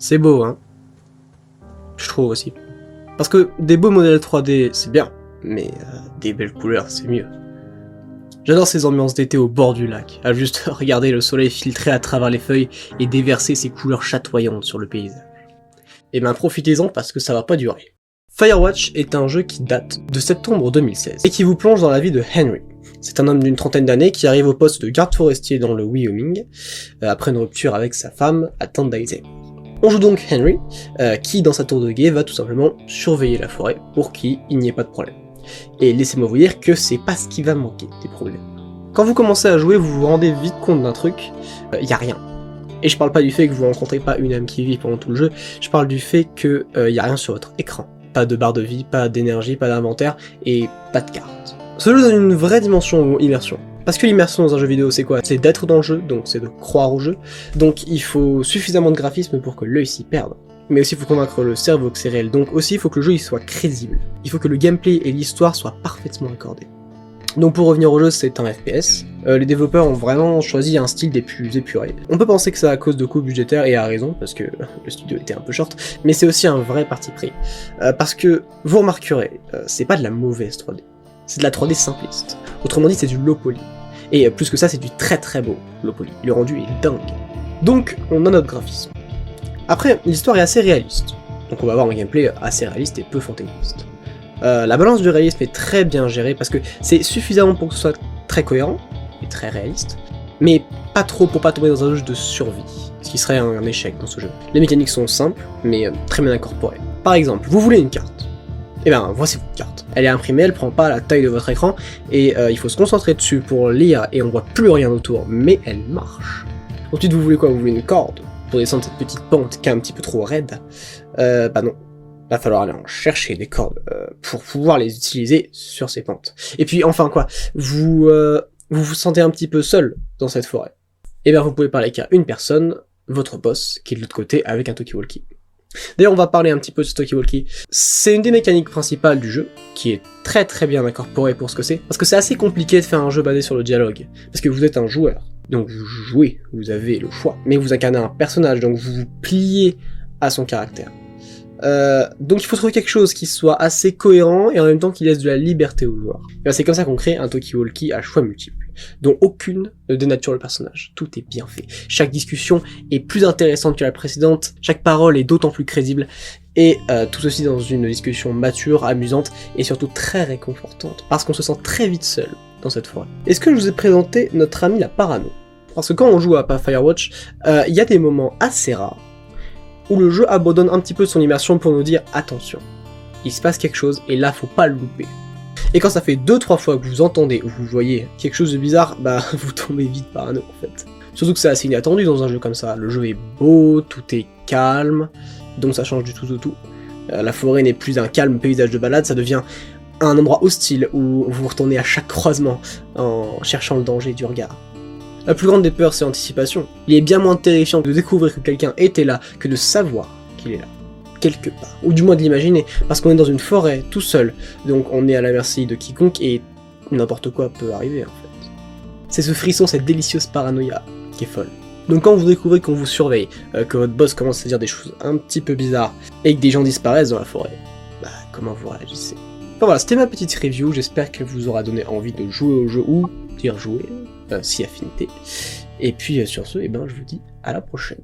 C'est beau, hein. Je trouve aussi. Parce que des beaux modèles 3D, c'est bien, mais des belles couleurs, c'est mieux. J'adore ces ambiances d'été au bord du lac, à juste regarder le soleil filtrer à travers les feuilles et déverser ses couleurs chatoyantes sur le paysage. Et ben profitez-en parce que ça va pas durer. Firewatch est un jeu qui date de septembre 2016 et qui vous plonge dans la vie de Henry. C'est un homme d'une trentaine d'années qui arrive au poste de garde forestier dans le Wyoming, après une rupture avec sa femme atteinte d'Alzheimer. On joue donc Henry, qui dans sa tour de guet va tout simplement surveiller la forêt pour qu'il n'y ait pas de problème. Et laissez-moi vous dire que c'est pas ce qui va manquer des problèmes. Quand vous commencez à jouer, vous vous rendez vite compte d'un truc, y a rien. Et je parle pas du fait que vous rencontrez pas une âme qui vit pendant tout le jeu, je parle du fait que y a rien sur votre écran. Pas de barre de vie, pas d'énergie, pas d'inventaire, et pas de carte. Ce jeu donne une vraie dimension immersion. Parce que l'immersion dans un jeu vidéo c'est quoi? C'est d'être dans le jeu, donc c'est de croire au jeu, donc il faut suffisamment de graphisme pour que l'œil s'y perde. Mais aussi il faut convaincre le cerveau que c'est réel, donc aussi il faut que le jeu il soit crédible. Il faut que le gameplay et l'histoire soient parfaitement accordés. Donc pour revenir au jeu, c'est un FPS. Les développeurs ont vraiment choisi un style des plus épurés. On peut penser que c'est à cause de coûts budgétaires, et à raison, parce que le studio était un peu short, mais c'est aussi un vrai parti pris. Parce que, vous remarquerez, c'est pas de la mauvaise 3D, c'est de la 3D simpliste. Autrement dit, c'est du low poly. Et plus que ça, c'est du très très beau low poly. Le rendu est dingue. Donc, on a notre graphisme. Après, l'histoire est assez réaliste. Donc on va avoir un gameplay assez réaliste et peu fantaisiste. La balance du réalisme est très bien gérée parce que c'est suffisamment pour que ce soit très cohérent et très réaliste, mais pas trop pour pas tomber dans un jeu de survie, ce qui serait un échec dans ce jeu. Les mécaniques sont simples, mais très bien incorporées. Par exemple, vous voulez une carte. Et bien, voici votre carte. Elle est imprimée, elle prend pas la taille de votre écran, et il faut se concentrer dessus pour lire, et on voit plus rien autour, mais elle marche. Ensuite, vous voulez quoi? Vous voulez une corde pour descendre cette petite pente qui est un petit peu trop raide? Bah non. Va falloir aller en chercher des cordes pour pouvoir les utiliser sur ces pentes. Et puis enfin quoi, vous vous sentez un petit peu seul dans cette forêt. Et bien vous pouvez parler qu'à une personne, votre boss, qui est de l'autre côté avec un talkie-walkie. D'ailleurs on va parler un petit peu de ce talkie-walkie. C'est une des mécaniques principales du jeu, qui est très très bien incorporée pour ce que c'est, parce que c'est assez compliqué de faire un jeu basé sur le dialogue, parce que vous êtes un joueur, donc vous jouez, vous avez le choix, mais vous incarnez un personnage, donc vous vous pliez à son caractère. Donc il faut trouver quelque chose qui soit assez cohérent et en même temps qui laisse de la liberté aux joueurs. C'est comme ça qu'on crée un talkie-walkie à choix multiples, dont aucune ne dénature le personnage. Tout est bien fait. Chaque discussion est plus intéressante que la précédente, chaque parole est d'autant plus crédible, et tout ceci dans une discussion mature, amusante et surtout très réconfortante, parce qu'on se sent très vite seul dans cette forêt. Est-ce que je vous ai présenté notre ami la parano? Parce que quand on joue à Firewatch, il y a des moments assez rares où le jeu abandonne un petit peu son immersion pour nous dire attention, il se passe quelque chose et là faut pas le louper. Et quand ça fait 2-3 fois que vous entendez ou vous voyez quelque chose de bizarre, bah vous tombez vite parano en fait. Surtout que c'est assez inattendu dans un jeu comme ça, le jeu est beau, tout est calme, donc ça change du tout au tout. La forêt n'est plus un calme paysage de balade, ça devient un endroit hostile où vous retournez à chaque croisement en cherchant le danger du regard. La plus grande des peurs, c'est l'anticipation. Il est bien moins terrifiant de découvrir que quelqu'un était là que de savoir qu'il est là, quelque part. Ou du moins de l'imaginer, parce qu'on est dans une forêt, tout seul, donc on est à la merci de quiconque et n'importe quoi peut arriver en fait. C'est ce frisson, cette délicieuse paranoïa qui est folle. Donc quand vous découvrez qu'on vous surveille, que votre boss commence à dire des choses un petit peu bizarres, et que des gens disparaissent dans la forêt, bah comment vous réagissez? Enfin voilà, c'était ma petite review, j'espère qu'elle vous aura donné envie de jouer au jeu ou d'y rejouer, si affinité. Et puis sur ce, je vous dis à la prochaine.